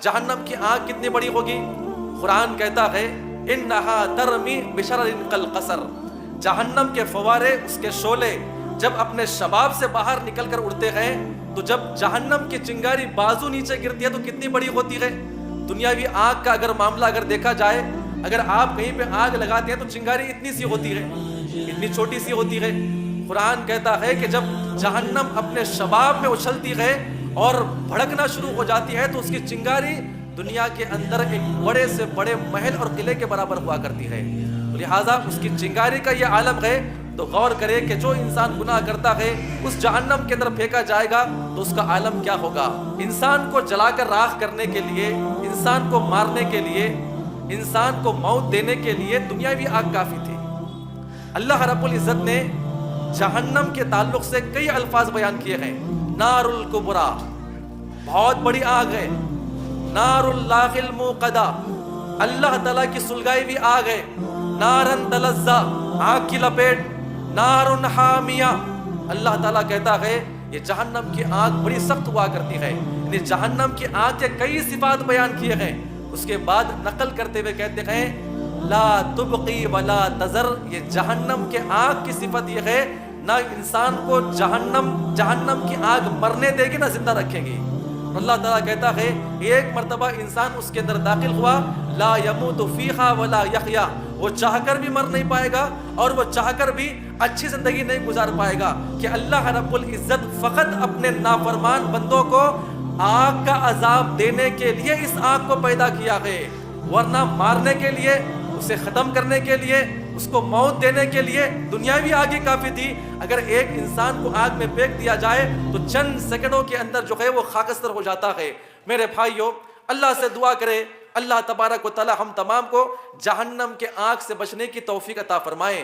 جہنم کی آگ کتنی بڑی ہوگی؟ قرآن کہتا ہے انہا ترمی بشرر کالقصر، جہنم کے فوارے، اس کے شعلے جب اپنے شباب سے باہر نکل کر اڑتے ہیں تو جب جہنم کی چنگاری بازو نیچے گرتی ہے تو کتنی بڑی ہوتی ہے۔ دنیاوی آگ کا اگر معاملہ اگر دیکھا جائے، اگر آپ کہیں پہ آگ لگاتے ہیں تو چنگاری اتنی سی ہوتی ہے، اتنی چھوٹی سی ہوتی ہے۔ قرآن کہتا ہے کہ جب جہنم اپنے شباب میں اچھلتی ہے اور بھڑکنا شروع ہو جاتی ہے تو اس کی چنگاری دنیا کے اندر ایک بڑے سے بڑے محل اور قلعے کے برابر ہوا کرتی ہے۔ لہٰذا اس کی چنگاری کا یہ عالم ہے، تو غور کرے کہ جو انسان گناہ کرتا ہے اس جہنم کے اندر پھینکا جائے گا تو اس کا عالم کیا ہوگا۔ انسان کو جلا کر راکھ کرنے کے لیے، انسان کو مارنے کے لیے، انسان کو موت دینے کے لیے دنیاوی آگ کافی تھی۔ اللہ رب العزت نے جہنم کے تعلق سے کئی الفاظ بیان کیے ہیں۔ نار الکبریٰ، بہت بڑی آگ ہے۔ نار اللہ الموقدہ، اللہ تعالیٰ کی سلگائی ہوئی آگ ہے۔ نارن تلظیٰ، آگ کی لپیٹ۔ نارن حامیہ، اللہ تعالیٰ کہتا ہے یہ جہنم کی آگ بڑی سخت ہوا کرتی ہے۔ یعنی جہنم کی آگ کے کئی صفات بیان کیے ہیں۔ اس کے بعد نقل کرتے ہوئے کہتے ہیں لا تبقی ولا تذر، یہ جہنم کے آگ کی صفت یہ ہے نہ انسان کو جہنم کی آگ مرنے دے گی نہ زندہ رکھے گی۔ اللہ تعالیٰ کہتا ہے ایک مرتبہ انسان اس کے اندر داخل ہوا لا یموت فیہا ولا یحیا، وہ چاہ کر بھی مر نہیں پائے گا اور وہ چاہ کر بھی اچھی زندگی نہیں گزار پائے گا، کہ اللہ رب العزت فقط اپنے نافرمان بندوں کو آگ کا عذاب دینے کے لیے اس آگ کو پیدا کیا ہے، ورنہ مارنے کے لیے، اسے ختم کرنے کے لیے، اس کو موت دینے کے لیے دنیاوی آگ ہی کافی تھی۔ اگر ایک انسان کو آگ میں پھینک دیا جائے تو چند سیکنڈوں کے اندر جو ہے وہ خاکستر ہو جاتا ہے۔ میرے بھائیوں، اللہ سے دعا کرے اللہ تبارک و تعالی ہم تمام کو جہنم کے آگ سے بچنے کی توفیق عطا فرمائے۔